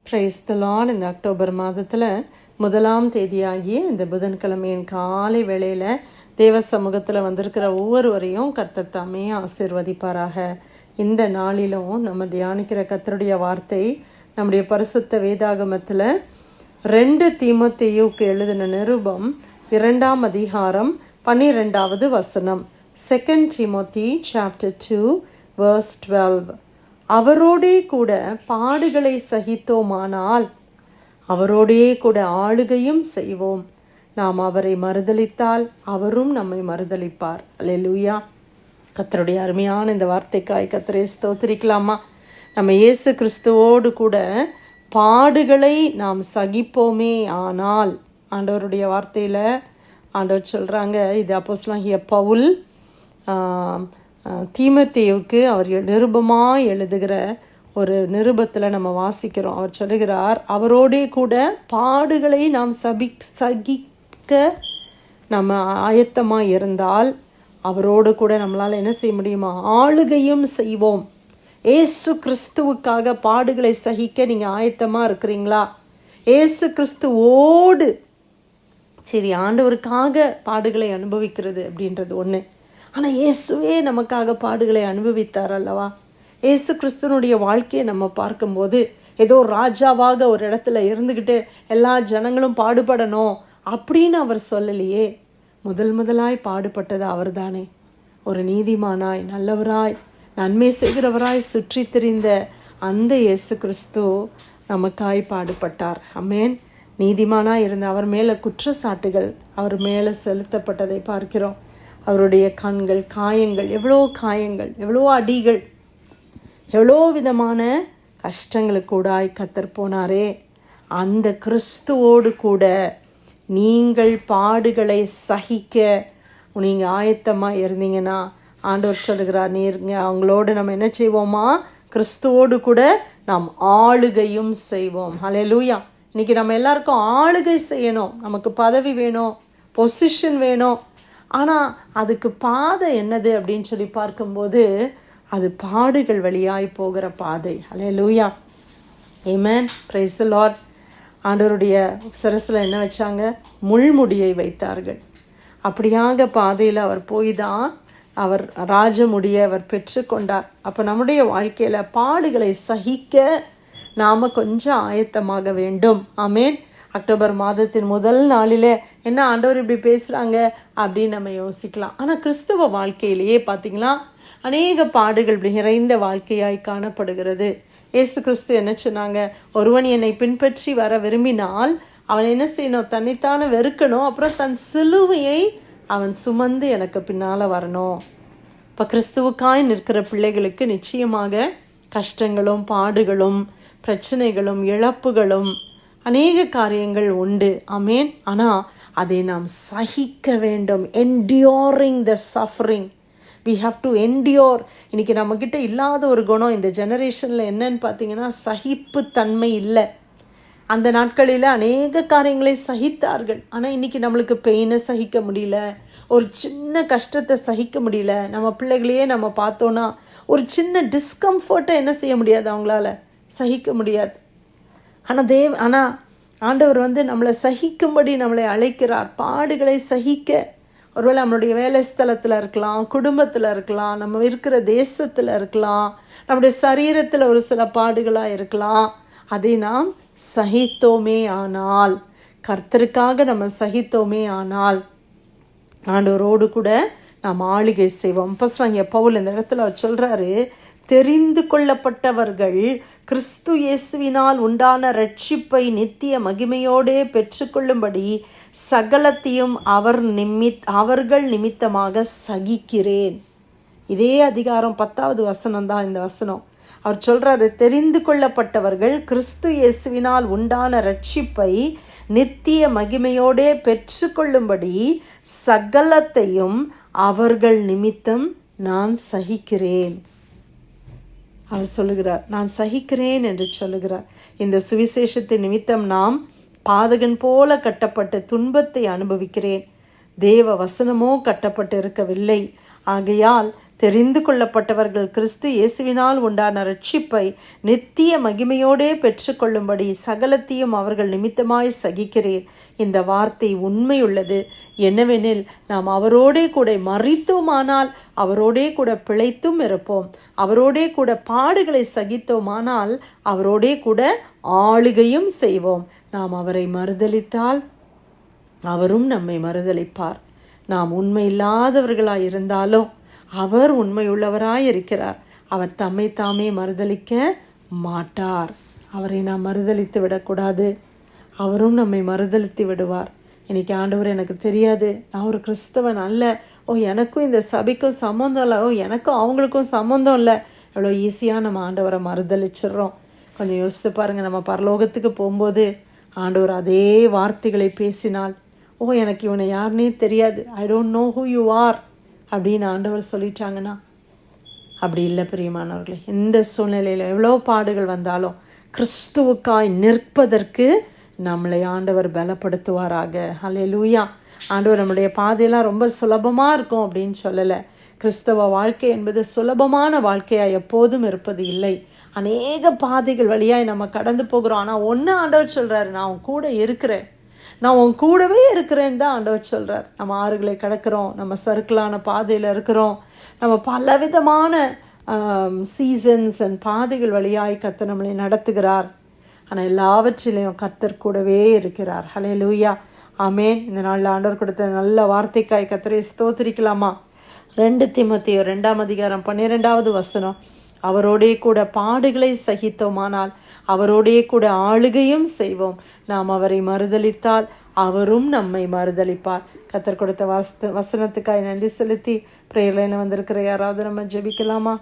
Price the Lord. இந்த October மாதத்தில் 1ஆம் தேதியாகிய இந்த புதன்கிழமையின் காலை வேளையில் தேவ சமூகத்தில் வந்திருக்கிற ஒவ்வொருவரையும் கர்த்தர் தாமே ஆசீர்வதிப்பாராக. இந்த நாளிலும் நம்ம தியானிக்கிற கர்த்தருடைய வார்த்தை நம்முடைய பரிசுத்த வேதாகமத்தில் 2 தீமோத்தேயுவுக்கு எழுதின நிருபம் 2ஆம் அதிகாரம் 12வது வசனம். 2 Timothy chapter 2 verse 12. அவரோடே கூட பாடுகளை சகித்தோமானால் அவரோடே கூட ஆளுகையும் செய்வோம். நாம் அவரை மறுதலித்தால் அவரும் நம்மை மறுதலிப்பார். அல்லேலூயா. கர்த்தருடைய அருமையான இந்த வார்த்தைக்காய் கர்த்தரை ஸ்தோத்திரிக்கலாமா? நம்ம இயேசு கிறிஸ்துவோடு கூட பாடுகளை நாம் சகிப்போமே ஆனால், ஆண்டவருடைய வார்த்தையில் ஆண்டவர் சொல்கிறாங்க, இது அப்போஸ்தலனாகிய பவுல் தீமோத்தேயுவுக்கு அவர் நிருபமாக எழுதுகிற ஒரு நிருபத்தில் நம்ம வாசிக்கிறோம். அவர் சொல்லுகிறார், அவரோடே கூட பாடுகளை நாம் சகிக்க நம்ம ஆயத்தமாக இருந்தால் அவரோடு கூட நம்மளால் என்ன செய்ய முடியுமா? ஆளுகையும் செய்வோம். ஏசு கிறிஸ்துவுக்காக பாடுகளை சகிக்க நீங்கள் ஆயத்தமாக இருக்கிறீங்களா? ஏசு கிறிஸ்துவோடு சரி, ஆண்டவருக்காக பாடுகளை அனுபவிக்கிறது அப்படின்றது ஒன்று. ஆனால் இயேசுவே நமக்காக பாடுகளை அனுபவித்தார் அல்லவா? இயேசு கிறிஸ்துவனுடைய வாழ்க்கையை நம்ம பார்க்கும்போது ஏதோ ராஜாவாக ஒரு இடத்துல இருந்துக்கிட்டு எல்லா ஜனங்களும் பாடுபடணும் அப்படின்னு அவர் சொல்லலையே. முதலாய் பாடுபட்டது அவர் தானே. ஒரு நீதிமானாய், நல்லவராய், நன்மை செய்கிறவராய் சுற்றி திரிந்த அந்த இயேசு கிறிஸ்து நமக்காய் பாடுபட்டார். ஆமென். நீதிமானாய் இருந்த அவர் மேலே குற்றச்சாட்டுகள் அவர் மேலே செலுத்தப்பட்டதை பார்க்கிறோம். அவருடைய கண்கள், காயங்கள், எவ்வளோ அடிகள், எவ்வளோ விதமான கஷ்டங்களுக்கூடாய் கர்த்தர் போனாரே. அந்த கிறிஸ்துவோடு கூட நீங்கள் பாடுகளை சகிக்க நீங்கள் ஆயத்தமாக இருந்தீங்கன்னா ஆண்டவர் சொல்லுகிறார், அவங்களோடு நம்ம என்ன செய்வோமா? கிறிஸ்துவோடு கூட நாம் ஆளுகையும் செய்வோம். ஹல்லேலூயா. இன்றைக்கி நம்ம எல்லாருக்கும் ஆளுகை செய்யணும். நமக்கு பதவி வேணும், பொசிஷன் வேணும். ஆனால் அதுக்கு பாதை என்னது அப்படின்னு சொல்லி பார்க்கும்போது அது பாடுகள் வழியாய் போகிற பாதை. ஹல்லேலூயா. ஆமென். Praise the Lord. ஆண்டவருடைய சிரசில் என்ன வச்சாங்க? முள்முடியை வைத்தார்கள். அப்படியாக பாதையில் அவர் போய் தான் அவர் ராஜமுடியை அவர் பெற்றுக்கொண்டார். அப்போ நம்முடைய வாழ்க்கையில் பாடுகளை சகிக்க நாம் கொஞ்சம் ஆயத்தமாக வேண்டும். ஆமென். அக்டோபர் மாதத்தின் முதல் நாளில் என்ன ஆண்டவர் இப்படி பேசுகிறாங்க அப்படின்னு நம்ம யோசிக்கலாம். ஆனால் கிறிஸ்தவ வாழ்க்கையிலேயே பார்த்திங்களா, அநேக பாடுகள் நிறைந்த வாழ்க்கையாய் காணப்படுகிறது. இயேசு கிறிஸ்து என்ன சொன்னாங்க? ஒருவன் என்னை பின்பற்றி வர விரும்பினால் அவன் என்ன செய்யணும்? தன்னைத்தானே வெறுக்கணும், அப்புறம் தன் சிலுவையை அவன் சுமந்து எனக்கு பின்னால் வரணும். இப்போ கிறிஸ்துவுக்காய் நிற்கிற பிள்ளைகளுக்கு நிச்சயமாக கஷ்டங்களும் பாடுகளும் பிரச்சனைகளும் இழப்புகளும் அநேக காரியங்கள் உண்டு. ஆமென். ஆனால் அதை நாம் சகிக்க வேண்டும். Enduring the suffering. We have to endure. இன்றைக்கி நம்மக்கிட்ட இல்லாத ஒரு குணம் இந்த ஜெனரேஷனில் என்னன்னு பார்த்தீங்கன்னா, சகிப்புத்தன்மை இல்லை. அந்த நாட்களில் அநேக காரியங்களை சகித்தார்கள். ஆனால் இன்றைக்கி நம்மளுக்கு பெயினை சகிக்க முடியல, ஒரு சின்ன கஷ்டத்தை சகிக்க முடியல. நம்ம பிள்ளைகளையே நம்ம பார்த்தோன்னா ஒரு சின்ன டிஸ்கம்ஃபர்ட்டை என்ன செய்ய முடியாது, அவங்களால சகிக்க முடியாது. ஆனால் ஆண்டவர் நம்மளை சகிக்கும்படி நம்மளை அழைக்கிறார். பாடுகளை சகிக்க. ஒருவேளை நம்மளுடைய வேலை ஸ்தலத்தில் இருக்கலாம், குடும்பத்தில் இருக்கலாம், நம்ம இருக்கிற தேசத்தில் இருக்கலாம், நம்முடைய சரீரத்தில் ஒரு சில பாடுகளாக இருக்கலாம். அதை நாம் சகித்தோமே ஆனால், கர்த்தருக்காக நம்ம சகித்தோமே ஆனால் ஆண்டவரோடு கூட நாம் ஆளுகை செய்வோம். அப்போஸ்தலனாகிய பவுல் இந்த இடத்துல அவர் சொல்கிறாரு, தெரிந்து கொள்ளப்பட்டவர்கள் கிறிஸ்து இயேசுவினால் உண்டான ரட்சிப்பை நித்திய மகிமையோடே பெற்றுக்கொள்ளும்படி சகலத்தையும் அவர்கள் நிமித்தமாக சகிக்கிறேன். இதே அதிகாரம் 10வது வசனம் தான் இந்த வசனம். அவர் சொல்கிறாரு, தெரிந்து கொள்ளப்பட்டவர்கள் கிறிஸ்து இயேசுவினால் உண்டான ரட்சிப்பை நித்திய மகிமையோடே பெற்றுக்கொள்ளும்படி சகலத்தையும் அவர்கள் நிமித்தம் நான் சகிக்கிறேன். அவர் சொல்லுகிறார், நான் சகிக்கிறேன் என்று சொல்லுகிறார். இந்த சுவிசேஷத்தின் நிமித்தம் நாம் பாதகன் போல கட்டப்பட்ட துன்பத்தை அனுபவிக்கிறேன். தேவ வசனமோ கட்டப்பட்டு இருக்கவில்லை. ஆகையால் தெரிந்து கொள்ளப்பட்டவர்கள் கிறிஸ்து இயேசுவினால் உண்டான ரட்சிப்பை நித்திய மகிமையோடே பெற்றுக்கொள்ளும்படி சகலத்தையும் அவர்கள் நிமித்தமாய் சகிக்கிறேன். இந்த வார்த்தை உண்மையுள்ளது. என்னவெனில், நாம் அவரோடே கூட மரித்தோமானால் அவரோடே கூட பிழைத்தும் இருப்போம். அவரோடே கூட பாடுகளை சகித்தோமானால் அவரோடே கூட ஆளுகையும் செய்வோம். நாம் அவரை மறுதலித்தால் அவரும் நம்மை மறுதலிப்பார். நாம் உண்மை இல்லாதவர்களாய் இருந்தாலும் அவர் உண்மையுள்ளவராய் இருக்கிறார். அவர் தம்மை தாமே மறுதலிக்க மாட்டார். அவரை நாம் மறுதலித்து விடக்கூடாது. அவரும் நம்மை மறுதலித்து விடுவார். இன்னைக்கு ஆண்டவர் எனக்கு தெரியாது, நான் ஒரு கிறிஸ்தவன் அல்ல, எனக்கும் இந்த சபைக்கும் சம்மந்தம் இல்லை, எனக்கும் அவங்களுக்கும் சம்மந்தம் இல்லை, எவ்வளோ ஈஸியாக நம்ம ஆண்டவரை மறுதலிச்சிடுறோம். கொஞ்சம் யோசித்து பாருங்கள். நம்ம பரலோகத்துக்கு போகும்போது ஆண்டவர் அதே வார்த்தைகளை பேசினால், எனக்கு இவனை யாருன்னே தெரியாது, I don't know who you are அப்படின்னு ஆண்டவர் சொல்லிட்டாங்கன்னா, அப்படி இல்லை பிரியமானவர்களே. இந்த சூழ்நிலையில் எவ்வளோ பாடுகள் வந்தாலும் கிறிஸ்துவுக்காய் நிற்பதற்கு நம்மளை ஆண்டவர் பலப்படுத்துவாராக. ஹல்லேலூயா. ஆண்டவர் நம்முடைய பாதையெல்லாம் ரொம்ப சுலபமாக இருக்கும் அப்படின்னு சொல்லலை. கிறிஸ்தவ வாழ்க்கை என்பது சுலபமான வாழ்க்கையாக எப்போதும் இருப்பது இல்லை. அநேக பாதைகள் வழியாய் நம்ம கடந்து போகிறோம். ஆனால் ஒன்று ஆண்டவர் சொல்கிறாரு, நான் உன் கூட இருக்கிறேன், நான் உன் கூடவே இருக்கிறேன்னு தான் ஆண்டவர் சொல்கிறார். நம்ம ஆறுகளை கடக்கிறோம், நம்ம சறுக்கலான பாதையில் இருக்கிறோம், நம்ம பலவிதமான சீசன்ஸ் அண்ட் பாதைகள் வழியாய் கர்த்தர் நம்மளை நடத்துகிறார். ஆனால் எல்லாவற்றிலையும் கர்த்தர் கூடவே இருக்கிறார். ஹல்லேலூயா, ஆமென். இந்த நாளில் ஆண்டவர் கொடுத்த நல்ல வார்த்தைக்காய் கர்த்தரை ஸ்தோத்திரிக்கலாமா? 2 தீமோத்தேயு 2:12 அவரோடே கூட பாடுகளை சகித்தோமானால் அவரோடே கூட ஆளுகையும் செய்வோம். நாம் அவரை மறுதலித்தால் அவரும் நம்மை மறுதலிப்பார். கர்த்தர் கொடுத்த வசனத்துக்காய் நன்றி செலுத்தி பிரேயர்லைன் வந்திருக்கிற யாராவது நம்ம ஜெபிக்கலாமா?